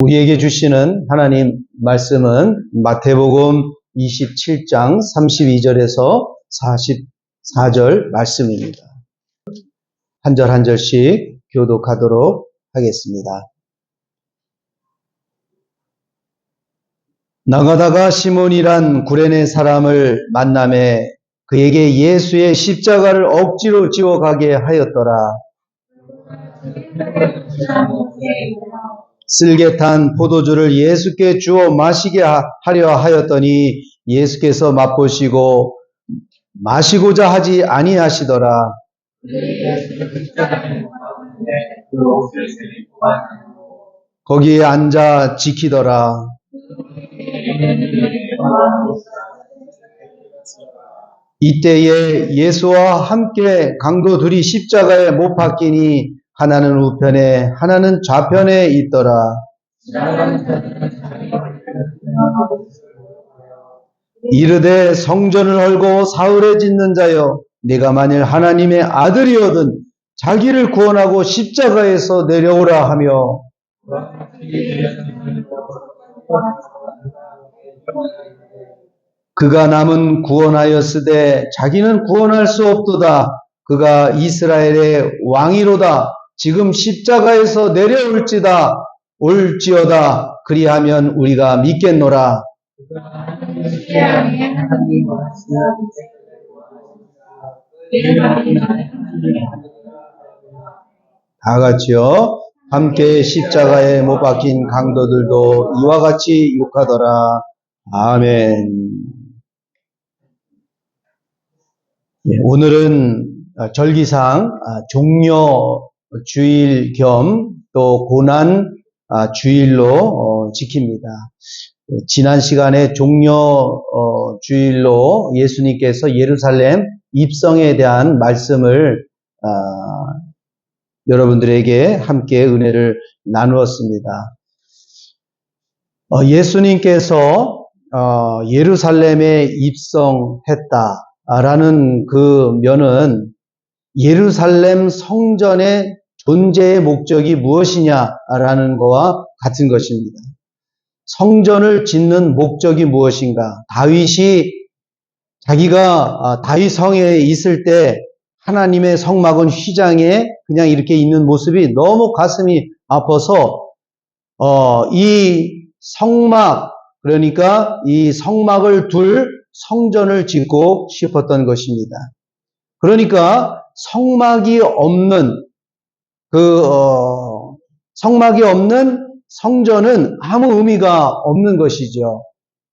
우리에게 주시는 하나님 말씀은 마태복음 27장 32절에서 44절 말씀입니다. 한 절 한 절씩 교독하도록 하겠습니다. 나가다가 시몬이란 구레네 사람을 만나매 그에게 예수의 십자가를 억지로 지어가게 하였더라. 쓸개 탄 포도주를 예수께 주어 마시게 하려 하였더니 예수께서 맛보시고 마시고자 하지 아니하시더라. 거기에 앉아 지키더라. 이때에 예수와 함께 강도 둘이 십자가에 못 박히니 하나는 우편에 하나는 좌편에 있더라. 이르되 성전을 헐고 사흘에 짓는 자여, 네가 만일 하나님의 아들이거든 자기를 구원하고 십자가에서 내려오라 하며 그가 남은 구원하였으되 자기는 구원할 수 없도다. 그가 이스라엘의 왕이로다. 지금 십자가에서 내려올지다. 올지어다. 그리하면 우리가 믿겠노라. 다 같이요. 함께 십자가에 못 박힌 강도들도 이와 같이 욕하더라. 아멘. 오늘은 절기상 종려 주일 겸 또 고난 주일로 지킵니다. 지난 시간에 종려 주일로 예수님께서 예루살렘 입성에 대한 말씀을 여러분들에게 함께 은혜를 나누었습니다. 예수님께서 예루살렘에 입성했다라는 그 면은 예루살렘 성전의 존재의 목적이 무엇이냐라는 것과 같은 것입니다. 성전을 짓는 목적이 무엇인가? 다윗이 자기가 다윗 성에 있을 때 하나님의 성막은 휘장에 그냥 이렇게 있는 모습이 너무 가슴이 아파서 이 성막, 그러니까 이 성막을 둘 성전을 짓고 싶었던 것입니다. 그러니까 성막이 없는 성막이 없는 성전은 아무 의미가 없는 것이죠.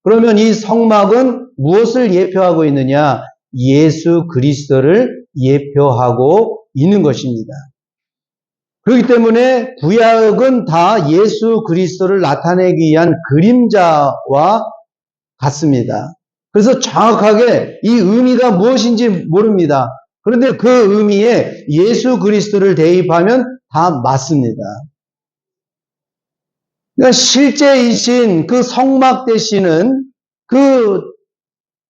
그러면 이 성막은 무엇을 예표하고 있느냐? 예수 그리스도를 예표하고 있는 것입니다. 그렇기 때문에 구약은 다 예수 그리스도를 나타내기 위한 그림자와 같습니다. 그래서 정확하게 이 의미가 무엇인지 모릅니다. 그런데 그 의미에 예수 그리스도를 대입하면 다 맞습니다. 그러니까 실제이신 그 성막 되시는 그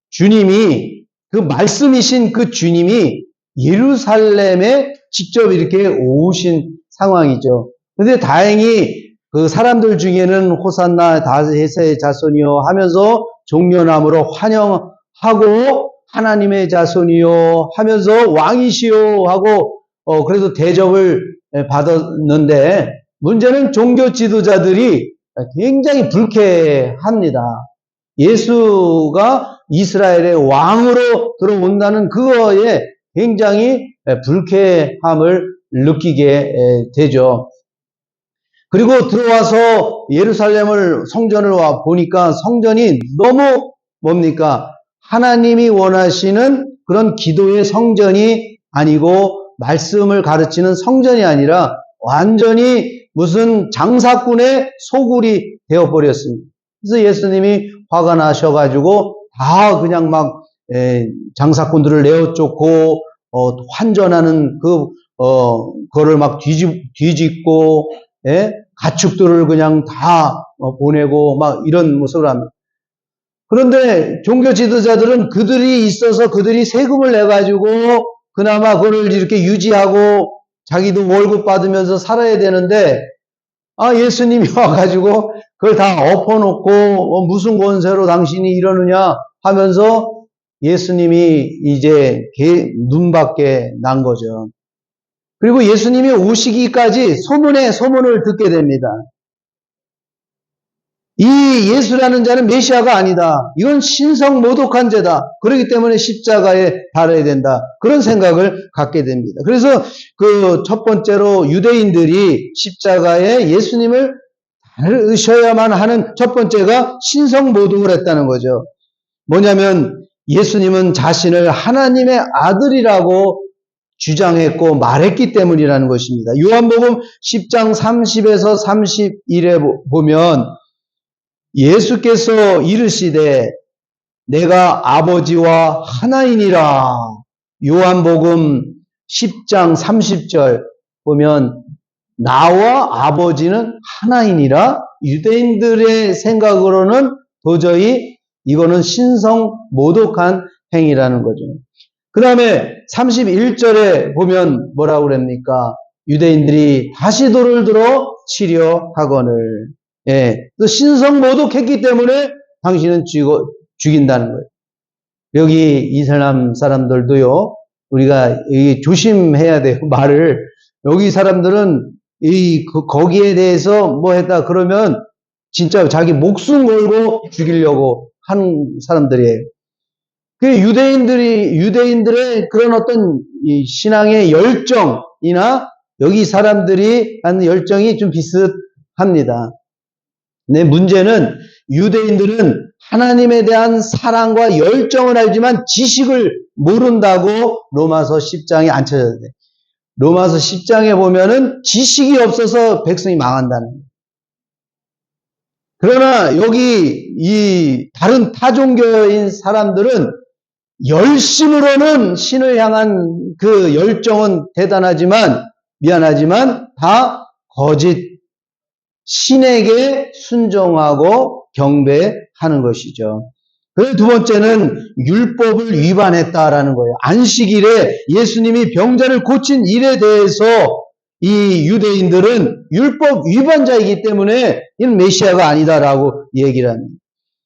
주님이, 그 말씀이신 그 주님이 예루살렘에 직접 이렇게 오신 상황이죠. 그런데 다행히 그 사람들 중에는 호산나 다윗의 자손이요 하면서 종려나무로 환영하고 하나님의 자손이요 하면서 왕이시요 하고 그래서 대접을 받았는데 문제는 종교 지도자들이 굉장히 불쾌합니다. 예수가 이스라엘의 왕으로 들어온다는 그거에 굉장히 불쾌함을 느끼게 되죠. 그리고 들어와서 예루살렘을 성전을 와 보니까 성전이 너무 뭡니까? 하나님이 원하시는 그런 기도의 성전이 아니고 말씀을 가르치는 성전이 아니라 완전히 무슨 장사꾼의 소굴이 되어버렸습니다. 그래서 예수님이 화가 나셔가지고 다 그냥 막 장사꾼들을 내어쫓고 환전하는 그거를 막 뒤집고 가축들을 그냥 다 보내고 막 이런 모습을 합니다. 그런데 종교 지도자들은 그들이 있어서 그들이 세금을 내가지고 그나마 그걸 이렇게 유지하고 자기도 월급 받으면서 살아야 되는데 예수님이 와가지고 그걸 다 엎어놓고 무슨 권세로 당신이 이러느냐 하면서 예수님이 이제 눈밖에 난 거죠. 그리고 예수님이 오시기까지 소문을 듣게 됩니다. 이 예수라는 자는 메시아가 아니다. 이건 신성 모독한 죄다. 그렇기 때문에 십자가에 달아야 된다. 그런 생각을 갖게 됩니다. 그래서 그 첫 번째로 유대인들이 십자가에 예수님을 달으셔야만 하는 첫 번째가 신성 모독을 했다는 거죠. 뭐냐면 예수님은 자신을 하나님의 아들이라고 주장했고 말했기 때문이라는 것입니다. 요한복음 10장 30에서 31에 보면 예수께서 이르시되 내가 아버지와 하나이니라. 요한복음 10장 30절 보면 나와 아버지는 하나이니라. 유대인들의 생각으로는 도저히 이거는 신성 모독한 행위라는 거죠. 그 다음에 31절에 보면 뭐라고 그럽니까? 유대인들이 다시 돌을 들어 치려 하거늘. 또 신성 모독했기 때문에 당신은 죽인다는 거예요. 여기 이슬람 사람들도요, 우리가 조심해야 돼요, 말을. 여기 사람들은 거기에 대해서 뭐 했다 그러면 진짜 자기 목숨 걸고 죽이려고 하는 사람들이에요. 그 유대인들의 그런 어떤 신앙의 열정이나 여기 사람들이 하는 열정이 좀 비슷합니다. 네, 문제는 유대인들은 하나님에 대한 사랑과 열정을 알지만 지식을 모른다고 로마서 10장에 앉혀졌는데, 로마서 10장에 보면은 지식이 없어서 백성이 망한다는 거예요. 그러나 여기 이 다른 타종교인 사람들은 열심으로는 신을 향한 그 열정은 대단하지만 미안하지만 다 거짓 신에게 순종하고 경배하는 것이죠. 그리고 두 번째는 율법을 위반했다라는 거예요. 안식일에 예수님이 병자를 고친 일에 대해서 이 유대인들은 율법 위반자이기 때문에 이는 메시아가 아니다라고 얘기를 합니다.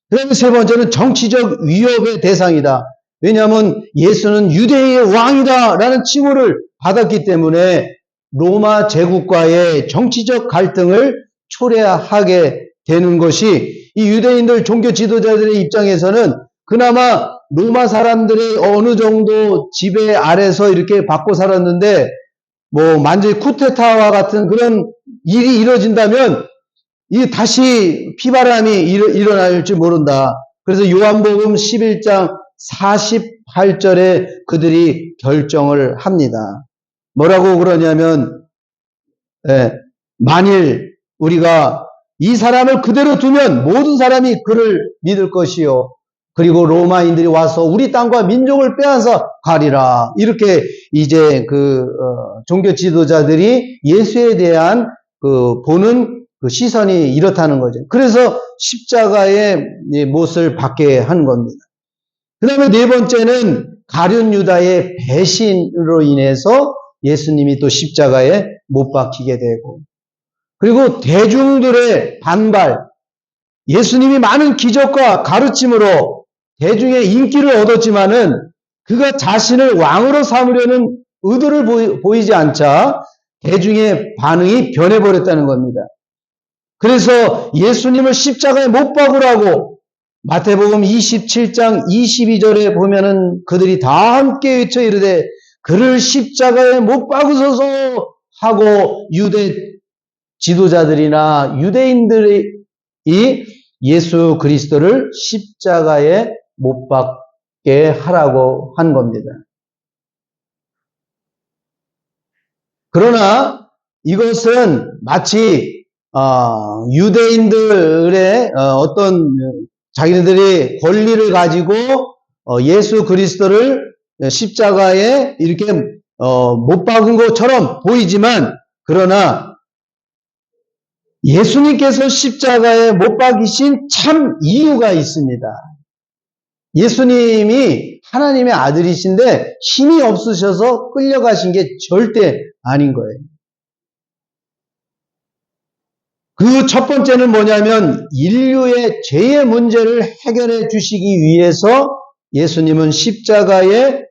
그리고 세 번째는 정치적 위협의 대상이다. 왜냐하면 예수는 유대의 왕이다라는 칭호를 받았기 때문에 로마 제국과의 정치적 갈등을 초래하게 되는 것이 이 유대인들 종교 지도자들의 입장에서는 그나마 로마 사람들의 어느 정도 지배 아래서 이렇게 받고 살았는데 뭐 만일 쿠데타와 같은 그런 일이 이루어진다면 이 다시 피바람이 일어날지 모른다. 그래서 요한복음 11장 48절에 그들이 결정을 합니다. 뭐라고 그러냐면 만일 우리가 이 사람을 그대로 두면 모든 사람이 그를 믿을 것이요. 그리고 로마인들이 와서 우리 땅과 민족을 빼앗아 가리라. 이렇게 이제 종교 지도자들이 예수에 대한 보는 시선이 이렇다는 거죠. 그래서 십자가의 못을 받게 한 겁니다. 그 다음에 네 번째는 가룟 유다의 배신으로 인해서 예수님이 또 십자가에 못 박히게 되고, 그리고 대중들의 반발, 예수님이 많은 기적과 가르침으로 대중의 인기를 얻었지만은 그가 자신을 왕으로 삼으려는 의도를 보이지 않자 대중의 반응이 변해버렸다는 겁니다. 그래서 예수님을 십자가에 못 박으라고 마태복음 27장 22절에 보면은 그들이 다 함께 외쳐 이르되 그를 십자가에 못 박으소서 하고 유대 지도자들이나 유대인들이 예수 그리스도를 십자가에 못 박게 하라고 한 겁니다. 그러나 이것은 마치 유대인들의 어떤 자기네들이 권리를 가지고 예수 그리스도를 십자가에 이렇게 못 박은 것처럼 보이지만, 그러나 예수님께서 십자가에 못 박이신 참 이유가 있습니다. 예수님이 하나님의 아들이신데 힘이 없으셔서 끌려가신 게 절대 아닌 거예요. 그 첫 번째는 뭐냐면 인류의 죄의 문제를 해결해 주시기 위해서 예수님은 십자가에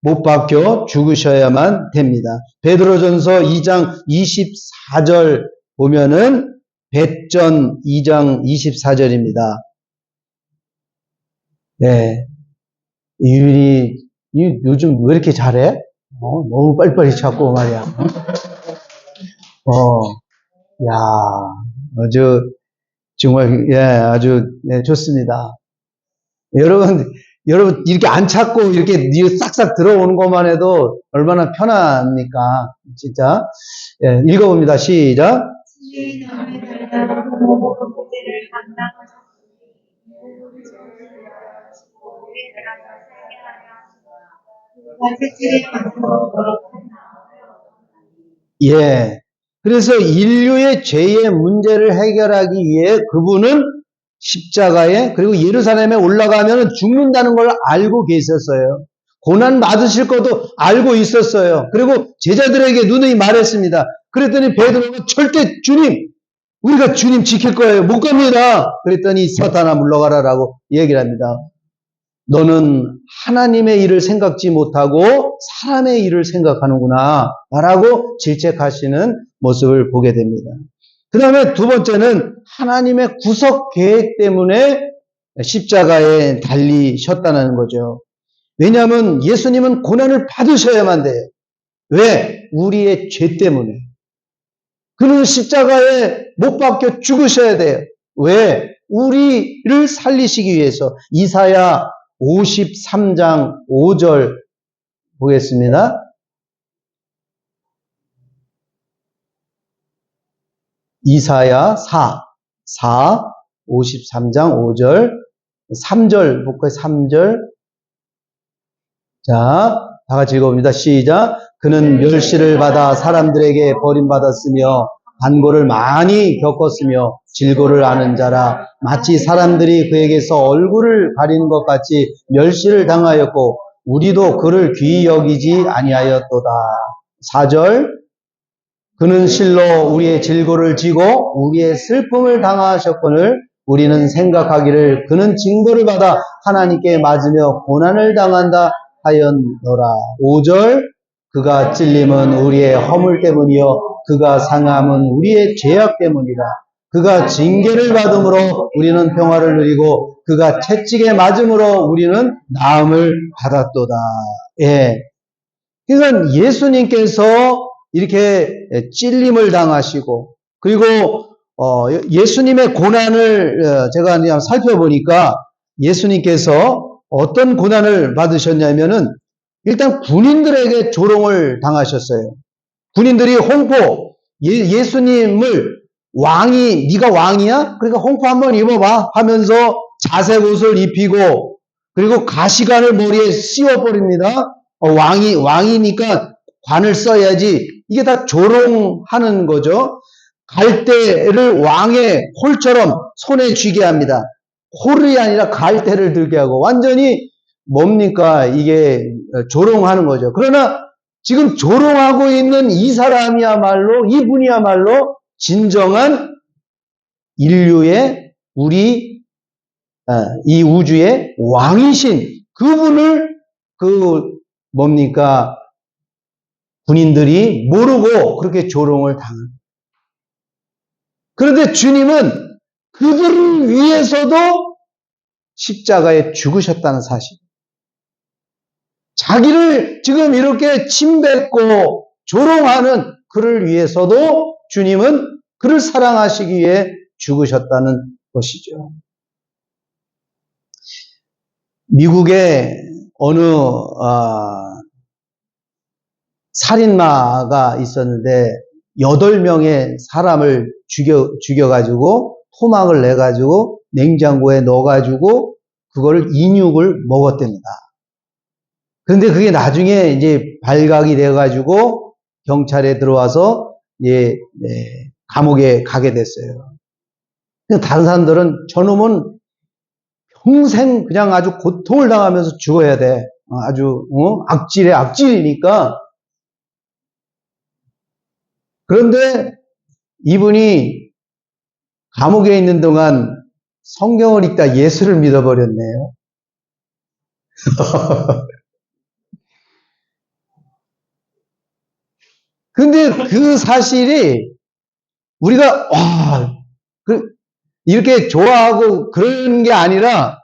못 박혀 죽으셔야만 됩니다. 베드로전서 2장 24절 보면은別전 2장 24절입니다. 네. 유리, 요즘 왜 이렇게 잘해? 너무 빨리빨리 찾고 말이야. 야, 아주, 정말, 예, 아주, 네, 좋습니다. 여러분, 이렇게 안 찾고 이렇게 싹싹 들어오는 것만 해도 얼마나 편합니까? 진짜. 예, 읽어봅니다. 시작. 예. 그래서 인류의 죄의 문제를 해결하기 위해 그분은 십자가에 그리고 예루살렘에 올라가면 죽는다는 걸 알고 계셨어요. 고난 받으실 것도 알고 있었어요. 그리고 제자들에게 누누이 말했습니다. 그랬더니 베드로가 절대 주님, 우리가 주님 지킬 거예요. 못 갑니다. 그랬더니 사탄아 물러가라라고 얘기를 합니다. 너는 하나님의 일을 생각지 못하고 사람의 일을 생각하는구나 라고 질책하시는 모습을 보게 됩니다. 그 다음에 두 번째는 하나님의 구속 계획 때문에 십자가에 달리셨다는 거죠. 왜냐하면 예수님은 고난을 받으셔야만 돼요. 왜? 우리의 죄 때문에. 그는 십자가에 못 박혀 죽으셔야 돼요. 왜? 우리를 살리시기 위해서. 이사야 53장 5절 보겠습니다. 이사야 53장 5절 3절 볼까요? 3절 자, 다 같이 읽어봅니다. 시작. 그는 멸시를 받아 사람들에게 버림받았으며 반고를 많이 겪었으며 질고를 아는 자라 마치 사람들이 그에게서 얼굴을 가리는 것 같이 멸시를 당하였고 우리도 그를 귀히 여기지 아니하였도다. 4절 그는 실로 우리의 질고를 지고 우리의 슬픔을 당하셨거늘 우리는 생각하기를 그는 징벌을 받아 하나님께 맞으며 고난을 당한다 하였노라. 5절 그가 찔림은 우리의 허물 때문이요 그가 상함은 우리의 죄악 때문이라. 그가 징계를 받음으로 우리는 평화를 누리고 그가 채찍에 맞음으로 우리는 나음을 받았도다. 예. 그러니까 예수님께서 이렇게 찔림을 당하시고 그리고 예수님의 고난을 제가 그냥 살펴보니까 예수님께서 어떤 고난을 받으셨냐면은 일단 군인들에게 조롱을 당하셨어요. 군인들이 홍포 예수님을 왕이 네가 왕이야? 그러니까 홍포 한번 입어봐 하면서 자색 옷을 입히고 그리고 가시관을 머리에 씌워버립니다. 왕이니까 관을 써야지. 이게 다 조롱하는 거죠. 갈대를 왕의 홀처럼 손에 쥐게 합니다. 홀이 아니라 갈대를 들게 하고 완전히 뭡니까? 이게 조롱하는 거죠. 그러나 지금 조롱하고 있는 이 사람이야말로 이분이야말로 진정한 인류의 이 우주의 왕이신 그분을 뭡니까? 군인들이 모르고 그렇게 조롱을 당합니다. 그런데 주님은 그들을 위해서도 십자가에 죽으셨다는 사실. 자기를 지금 이렇게 침뱉고 조롱하는 그를 위해서도 주님은 그를 사랑하시기 위해 죽으셨다는 것이죠. 미국에 어느 살인마가 있었는데 8명의 사람을 죽여가지고 토막을 내가지고 냉장고에 넣어가지고 그거를 인육을 먹었답니다. 그런데 그게 나중에 이제 발각이 돼가지고 경찰에 들어와서 감옥에 가게 됐어요. 다른 사람들은 저놈은 평생 그냥 아주 고통을 당하면서 죽어야 돼. 아주 악질의 악질이니까. 그런데 이분이 감옥에 있는 동안 성경을 읽다 예수를 믿어버렸네요. 근데 그 사실이 우리가 이렇게 좋아하고 그런 게 아니라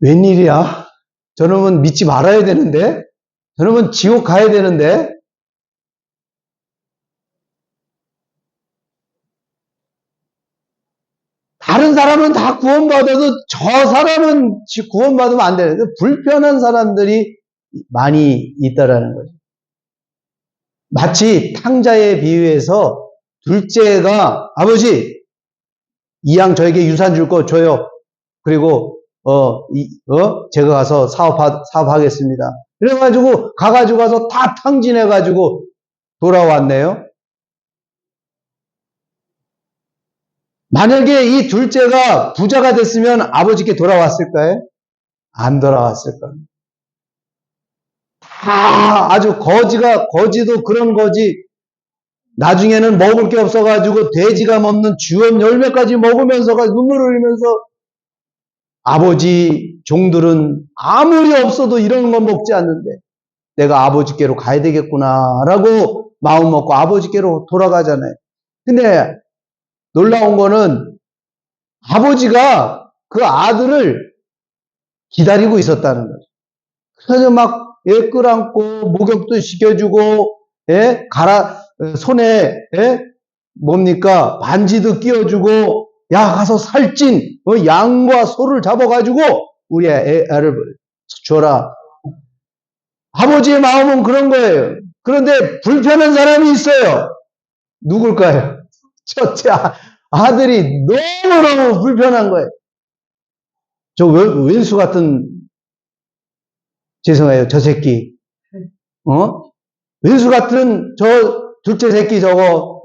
웬일이야? 저놈은 믿지 말아야 되는데? 저놈은 지옥 가야 되는데? 다른 사람은 다 구원받아도 저 사람은 구원받으면 안 되는데 불편한 사람들이 많이 있다라는 거죠. 마치 탕자에 비유해서 둘째가 아버지 이 양 저에게 유산 줄 거 줘요. 그리고 제가 가서 사업하겠습니다. 그래가지고 가서 다 탕진해가지고 돌아왔네요. 만약에 이 둘째가 부자가 됐으면 아버지께 돌아왔을까요? 안 돌아왔을 겁니다. 다 아주 거지도 그런 거지. 나중에는 먹을 게 없어가지고 돼지가 먹는 주염 열매까지 먹으면서가 눈물을 흘리면서 아버지 종들은 아무리 없어도 이런 건 먹지 않는데 내가 아버지께로 가야 되겠구나라고 마음 먹고 아버지께로 돌아가잖아요. 근데 놀라운 거는 아버지가 그 아들을 기다리고 있었다는 거죠. 그래서 막 끌안고 목욕도 시켜주고 손에 뭡니까 반지도 끼워주고 야 가서 살찐 양과 소를 잡아가지고 우리 애를 줘라. 아버지의 마음은 그런 거예요. 그런데 불편한 사람이 있어요. 누굴까요? 첫째 아들이 너무너무 불편한 거예요. 저 왼수 같은 죄송해요. 저 새끼 왼수 같은 저 둘째 새끼 저거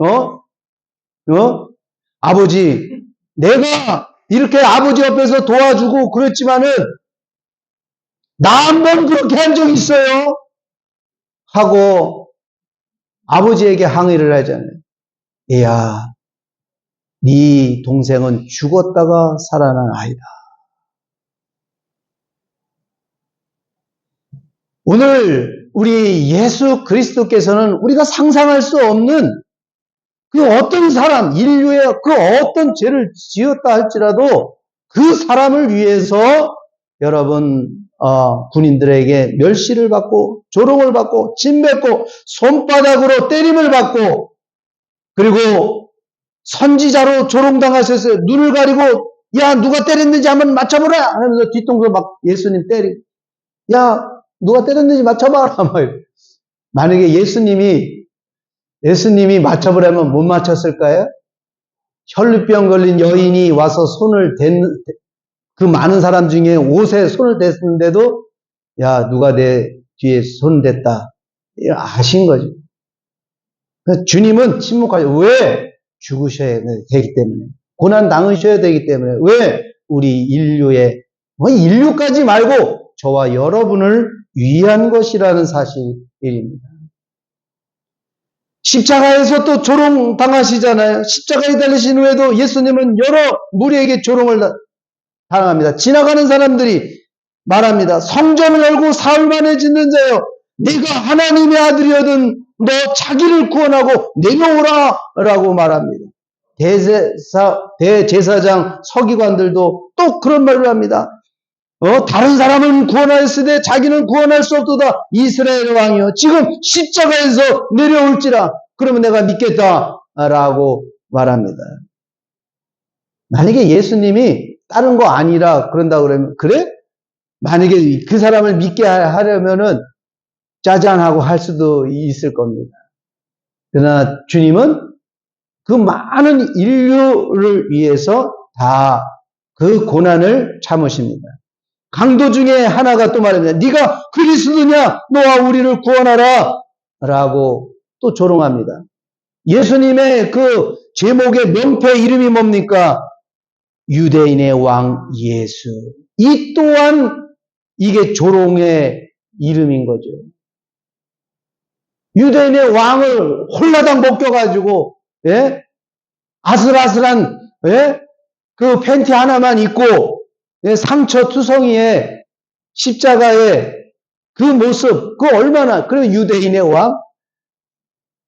아버지 내가 이렇게 아버지 옆에서 도와주고 그랬지만은 나 한 번 그렇게 한 적 있어요 하고 아버지에게 항의를 하잖아요. 얘야 네 동생은 죽었다가 살아난 아이다. 오늘 우리 예수 그리스도께서는 우리가 상상할 수 없는 그 어떤 사람, 인류의 그 어떤 죄를 지었다 할지라도 그 사람을 위해서 여러분 군인들에게 멸시를 받고 조롱을 받고 침뱉고 손바닥으로 때림을 받고 그리고 선지자로 조롱당하셨어요. 눈을 가리고 야 누가 때렸는지 한번 맞춰보라 하면서 뒤통수 막 예수님 때리고 야 누가 때렸는지 맞춰봐라. 만약에 예수님이 맞춰보라면 못 맞췄을까요? 혈루병 걸린 여인이 와서 손을 그 많은 사람 중에 옷에 손을 댔는데도 야 누가 내 뒤에 손 댔다 아신 거죠. 주님은 침묵하죠. 왜? 죽으셔야 되기 때문에 고난 당하셔야 되기 때문에 왜? 우리 인류까지 말고 저와 여러분을 위한 것이라는 사실입니다. 십자가에서 또 조롱 당하시잖아요. 십자가에 달리신 후에도 예수님은 여러 무리에게 조롱을 당합니다. 지나가는 사람들이 말합니다. 성전을 열고 사흘 만에 짓는 자여 네가 하나님의 아들이거든 너 자기를 구원하고 내려오라 라고 말합니다. 대제사장 서기관들도 또 그런 말을 합니다. 다른 사람은 구원하였으되 자기는 구원할 수 없도다. 이스라엘 왕이여 지금 십자가에서 내려올지라. 그러면 내가 믿겠다라고 말합니다. 만약에 예수님이 다른 거 아니라 그런다 그러면 그래? 만약에 그 사람을 믿게 하려면은 짜잔하고 할 수도 있을 겁니다. 그러나 주님은 그 많은 인류를 위해서 다 그 고난을 참으십니다. 강도 중에 하나가 또 말합니다. 네가 그리스도냐? 너와 우리를 구원하라 라고 또 조롱합니다. 예수님의 그 제목의 명패 이름이 뭡니까? 유대인의 왕 예수. 이 또한 이게 조롱의 이름인 거죠. 유대인의 왕을 홀라당 벗겨가지고 아슬아슬한 그 팬티 하나만 입고 상처 투성이에 십자가의 그 모습, 그 얼마나, 그리고 유대인의 왕,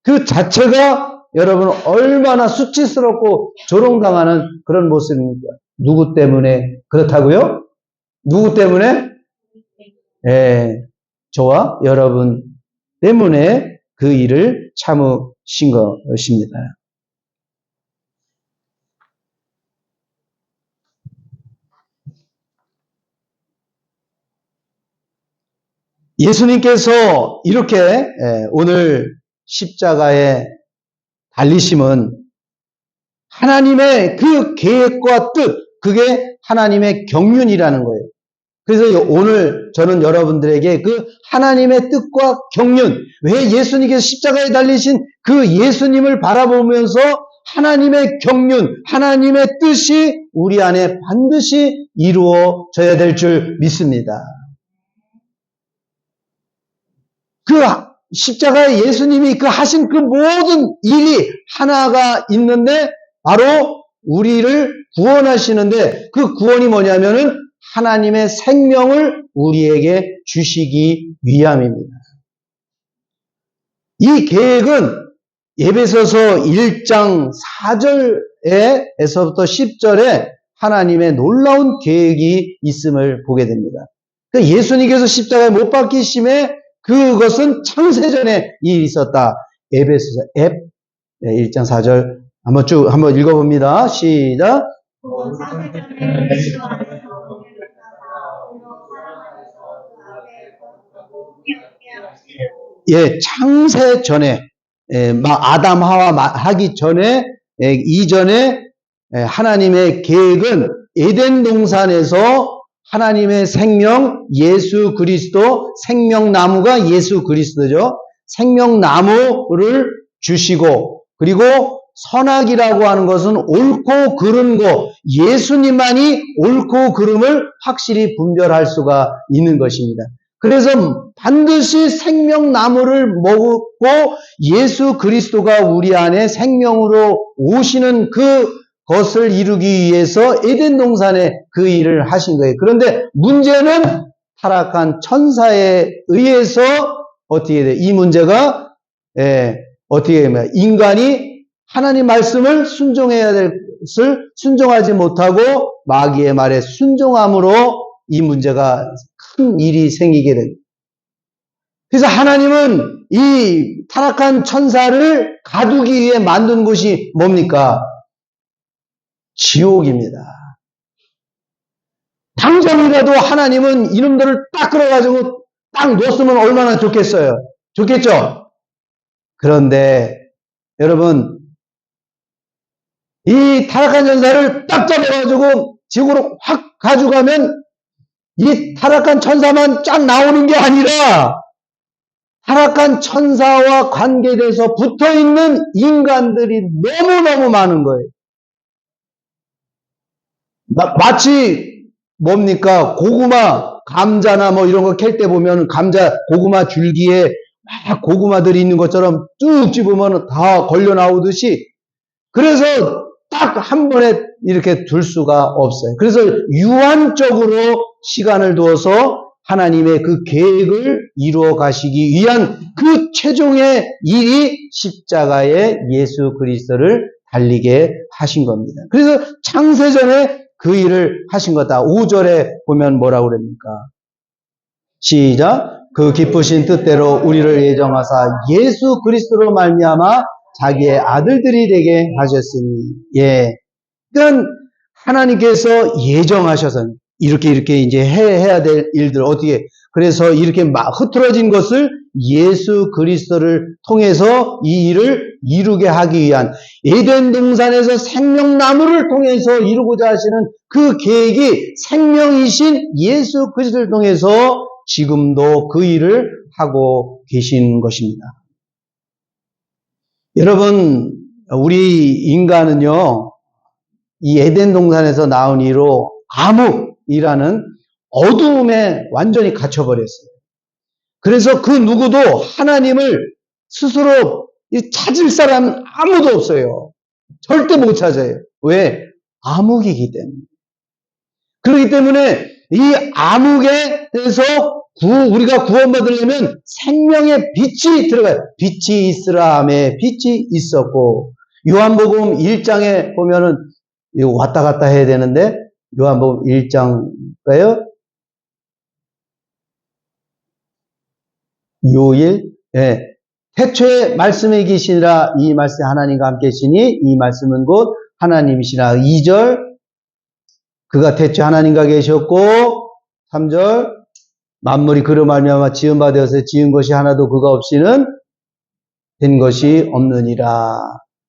그 자체가 여러분 얼마나 수치스럽고 조롱당하는 그런 모습입니까? 누구 때문에 그렇다고요? 누구 때문에? 저와 여러분 때문에 그 일을 참으신 것입니다. 예수님께서 이렇게 오늘 십자가에 달리심은 하나님의 그 계획과 뜻, 그게 하나님의 경륜이라는 거예요. 그래서 오늘 저는 여러분들에게 그 하나님의 뜻과 경륜, 왜 예수님께서 십자가에 달리신 그 예수님을 바라보면서 하나님의 경륜, 하나님의 뜻이 우리 안에 반드시 이루어져야 될 줄 믿습니다. 그 십자가에 예수님이 그 하신 그 모든 일이 하나가 있는데 바로 우리를 구원하시는데 그 구원이 뭐냐면은 하나님의 생명을 우리에게 주시기 위함입니다. 이 계획은 에베소서 1장 4절에서부터 10절에 하나님의 놀라운 계획이 있음을 보게 됩니다. 예수님께서 십자가에 못 박히심에 그것은 창세전에 일이 있었다. 에베소서 1장 4절 한번 읽어봅니다. 시작. 창세 전에 아담 하와 하기 전에 이전에 하나님의 계획은 에덴 동산에서 하나님의 생명 예수 그리스도, 생명나무가 예수 그리스도죠. 생명나무를 주시고 그리고 선악이라고 하는 것은 옳고 그른 거, 예수님만이 옳고 그름을 확실히 분별할 수가 있는 것입니다. 그래서 반드시 생명나무를 먹고 예수 그리스도가 우리 안에 생명으로 오시는 그것을 이루기 위해서 에덴 동산에 그 일을 하신 거예요. 그런데 문제는 타락한 천사에 의해서 어떻게 돼요? 이 문제가 어떻게 되면 인간이 하나님 말씀을 순종해야 될 것을 순종하지 못하고 마귀의 말에 순종함으로 이 문제가 큰 일이 생기게 됩니다. 그래서 하나님은 이 타락한 천사를 가두기 위해 만든 곳이 뭡니까? 지옥입니다. 당장이라도 하나님은 이놈들을 딱 끌어가지고 딱 놓았으면 얼마나 좋겠어요? 좋겠죠? 그런데 여러분 이 타락한 천사를 딱 잡아가지고 지옥으로 확 가져가면 이 타락한 천사만 쫙 나오는 게 아니라 타락한 천사와 관계돼서 붙어있는 인간들이 너무너무 많은 거예요. 마치 뭡니까? 고구마, 감자나 뭐 이런 거 캘 때 보면 감자, 고구마 줄기에 막 고구마들이 있는 것처럼 쭉 집으면 다 걸려 나오듯이 그래서 딱 한 번에 이렇게 둘 수가 없어요. 그래서 유한적으로 시간을 두어서 하나님의 그 계획을 이루어 가시기 위한 그 최종의 일이 십자가에 예수 그리스도를 달리게 하신 겁니다. 그래서 창세전에 그 일을 하신 거다. 5절에 보면 뭐라고 그럽니까? 시작. 그 기쁘신 뜻대로 우리를 예정하사 예수 그리스도로 말미암아 자기의 아들들이 되게 하셨으니, 그러니까 하나님께서 예정하셔서 이렇게 이제 해야 될 일들 어떻게 그래서 이렇게 막 흐트러진 것을 예수 그리스도를 통해서 이 일을 이루게 하기 위한 에덴 동산에서 생명나무를 통해서 이루고자 하시는 그 계획이 생명이신 예수 그리스도를 통해서 지금도 그 일을 하고 계신 것입니다. 여러분, 우리 인간은요, 이 에덴 동산에서 나온 이로 암흑이라는 어두움에 완전히 갇혀버렸어요. 그래서 그 누구도 하나님을 스스로 찾을 사람 아무도 없어요. 절대 못 찾아요. 왜? 암흑이기 때문에. 그렇기 때문에 이 암흑에서 우리가 구원받으려면 생명의 빛이 들어가요. 빛이 있으라 하매 빛이 있었고, 요한복음 1장에 보면은 이거 왔다 갔다 해야 되는데, 요한복음 1장가요? 요일? 예. 태초에 말씀이 계시니라, 이 말씀이 하나님과 함께 계시니 이 말씀은 곧 하나님이시라. 2절, 그가 태초에 하나님과 계셨고, 3절, 만물이 그로 말미암아 지은 바 되어서 지은 것이 하나도 그가 없이는 된 것이 없느니라.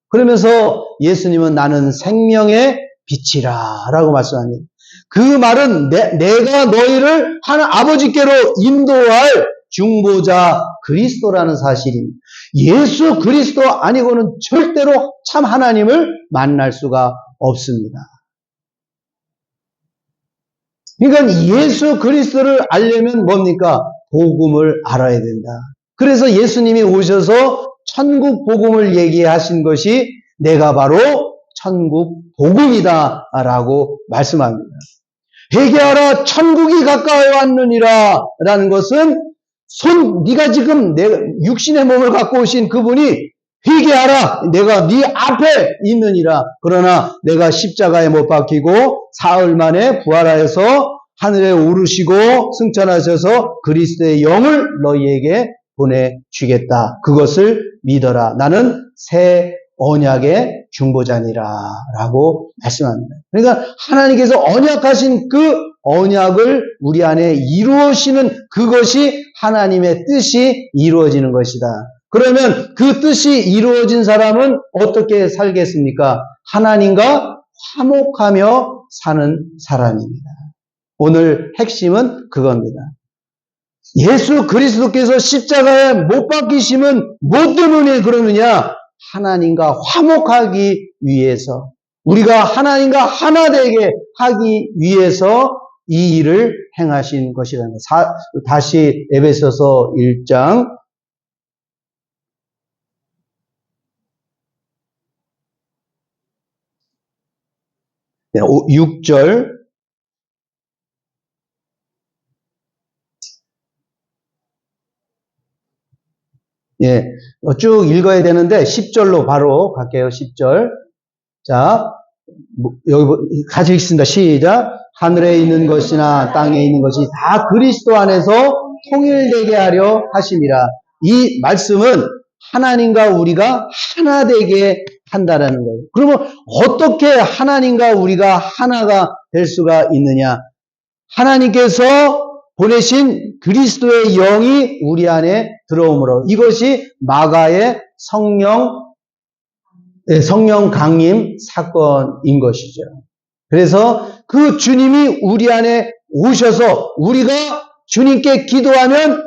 그러면서 예수님은 나는 생명의 빛이라 라고 말씀합니다. 그 말은 내가 너희를 아버지께로 인도할 중보자 그리스도라는 사실입니다. 예수 그리스도 아니고는 절대로 참 하나님을 만날 수가 없습니다. 그러니까 예수 그리스도를 알려면 뭡니까? 복음을 알아야 된다. 그래서 예수님이 오셔서 천국 복음을 얘기하신 것이 내가 바로 천국 복음이다 라고 말씀합니다. 회개하라 천국이 가까이 왔느니라 라는 것은 네가 지금 육신의 몸을 갖고 오신 그분이 회개하라 내가 네 앞에 있느니라. 그러나 내가 십자가에 못 박히고 사흘 만에 부활하여서 하늘에 오르시고 승천하셔서 그리스도의 영을 너희에게 보내주겠다. 그것을 믿어라. 나는 새 언약의 중보자니라 라고 말씀합니다. 그러니까 하나님께서 언약하신 그 언약을 우리 안에 이루어지는 그것이 하나님의 뜻이 이루어지는 것이다. 그러면 그 뜻이 이루어진 사람은 어떻게 살겠습니까? 하나님과 화목하며 사는 사람입니다. 오늘 핵심은 그겁니다. 예수 그리스도께서 십자가에 못 박히심은 뭐 때문에 그러느냐? 하나님과 화목하기 위해서, 우리가 하나님과 하나 되게 하기 위해서 이 일을 행하신 것이라는 것. 다시 에베소서 1장 6절 예, 쭉 읽어야 되는데 10절로 바로 갈게요. 10절. 자, 여기 같이 읽습니다. 시작. 하늘에 있는 것이나 땅에 있는 것이 다 그리스도 안에서 통일되게 하려 하심이라. 이 말씀은 하나님과 우리가 하나 되게 한다라는 거예요. 그러면 어떻게 하나님과 우리가 하나가 될 수가 있느냐? 하나님께서 보내신 그리스도의 영이 우리 안에 들어오므로, 이것이 마가의 성령 강림 사건인 것이죠. 그래서 그 주님이 우리 안에 오셔서 우리가 주님께 기도하면,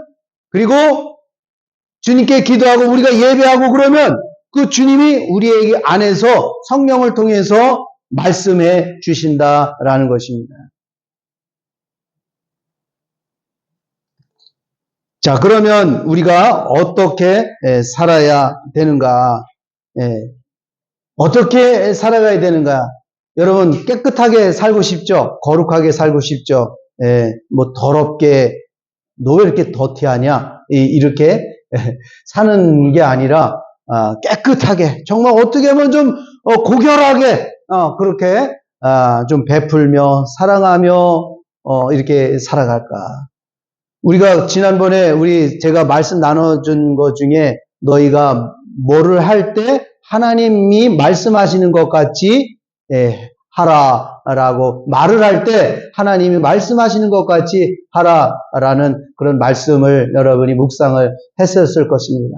그리고 주님께 기도하고 우리가 예배하고 그러면 그 주님이 우리에게 안에서 성령을 통해서 말씀해 주신다라는 것입니다. 자, 그러면 우리가 어떻게 살아야 되는가? 어떻게 살아가야 되는가? 여러분, 깨끗하게 살고 싶죠? 거룩하게 살고 싶죠? 뭐 더럽게, 너 왜 이렇게 더티하냐? 이렇게 사는 게 아니라 깨끗하게, 정말 어떻게 하면 좀 고결하게 그렇게 좀 베풀며 사랑하며 이렇게 살아갈까? 우리가 지난번에 제가 말씀 나눠준 것 중에 너희가 뭐를 할 때 하나님이 말씀하시는 것 같이 하라라고, 말을 할 때 하나님이 말씀하시는 것 같이 하라라는 그런 말씀을 여러분이 묵상을 했었을 것입니다.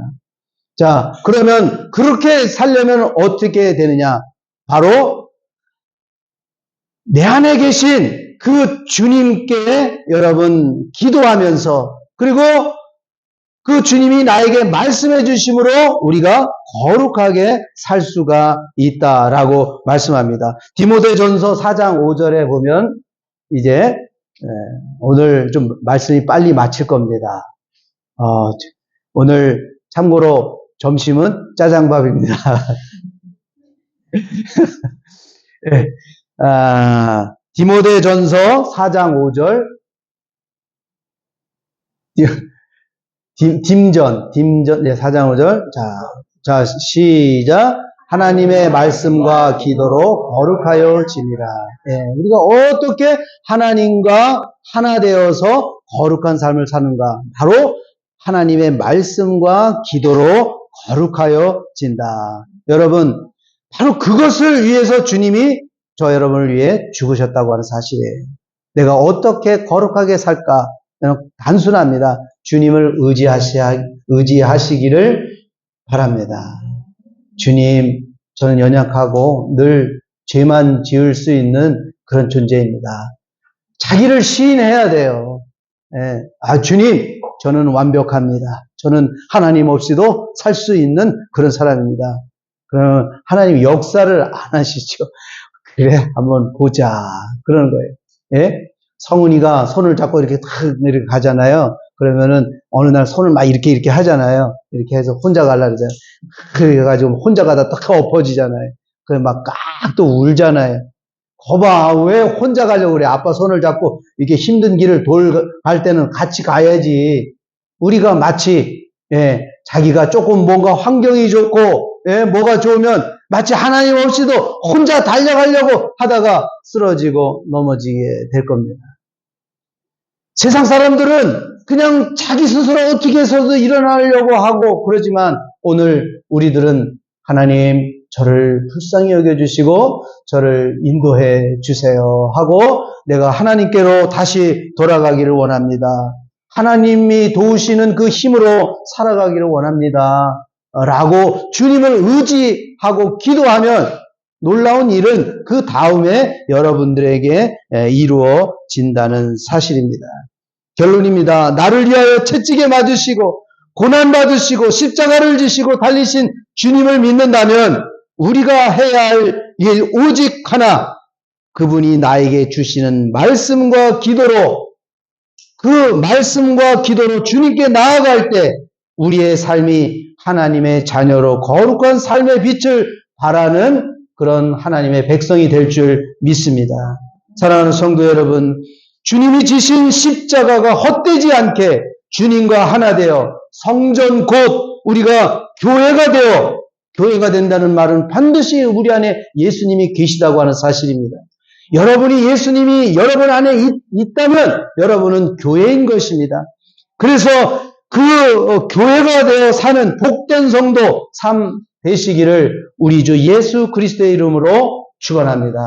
자, 그러면 그렇게 살려면 어떻게 되느냐? 바로 내 안에 계신 그 주님께 여러분 기도하면서, 그리고 그 주님이 나에게 말씀해 주심으로 우리가 거룩하게 살 수가 있다라고 말씀합니다. 디모데전서 4장 5절에 보면, 이제 오늘 좀 말씀이 빨리 마칠 겁니다. 오늘 참고로 점심은 짜장밥입니다. 예. 디모데전서 4장 5절. 딤전, 네, 4장 5절. 자, 시작. 하나님의 말씀과 기도로 거룩하여 지니라. 예, 우리가 어떻게 하나님과 하나 되어서 거룩한 삶을 사는가? 바로 하나님의 말씀과 기도로 거룩하여 진다. 여러분, 바로 그것을 위해서 주님이 저 여러분을 위해 죽으셨다고 하는 사실이에요. 내가 어떻게 거룩하게 살까? 단순합니다. 주님을 의지하시기를 바랍니다. 주님, 저는 연약하고 늘 죄만 지을 수 있는 그런 존재입니다. 자기를 시인해야 돼요. 예. 주님, 저는 완벽합니다. 저는 하나님 없이도 살 수 있는 그런 사람입니다. 그러면 하나님 역사를 안 하시죠. 그래, 한번 보자. 그러는 거예요. 예? 성은이가 손을 잡고 이렇게 가잖아요. 그러면은 어느 날 손을 막 이렇게 하잖아요. 이렇게 해서 혼자 가려고 그러잖아요. 그래가지고 혼자 가다 딱 엎어지잖아요. 그래 막 깍또 울잖아요. 거봐, 왜 혼자 가려고 그래? 아빠 손을 잡고 이렇게 힘든 길을 갈 때는 같이 가야지. 우리가 마치 자기가 조금 뭔가 환경이 좋고 뭐가 좋으면 마치 하나님 없이도 혼자 달려가려고 하다가 쓰러지고 넘어지게 될 겁니다. 세상 사람들은 그냥 자기 스스로 어떻게 해서도 일어나려고 하고 그러지만 오늘 우리들은 하나님 저를 불쌍히 여겨주시고 저를 인도해 주세요 하고 내가 하나님께로 다시 돌아가기를 원합니다. 하나님이 도우시는 그 힘으로 살아가기를 원합니다. 라고 주님을 의지하고 기도하면 놀라운 일은 그 다음에 여러분들에게 이루어진다는 사실입니다. 결론입니다. 나를 위하여 채찍에 맞으시고 고난받으시고 십자가를 지시고 달리신 주님을 믿는다면 우리가 해야 할 일 오직 하나, 그분이 나에게 주시는 말씀과 기도로 그 말씀과 기도로 주님께 나아갈 때 우리의 삶이 하나님의 자녀로 거룩한 삶의 빛을 발하는 그런 하나님의 백성이 될 줄 믿습니다. 사랑하는 성도 여러분, 주님이 지신 십자가가 헛되지 않게 주님과 하나 되어 성전 곧 우리가 교회가 된다는 말은 반드시 우리 안에 예수님이 계시다고 하는 사실입니다. 여러분이 예수님이 여러분 안에 있다면 여러분은 교회인 것입니다. 그래서 그 교회가 되어 사는 복된 성도 삶 되시기를 우리 주 예수 그리스도의 이름으로 축원합니다.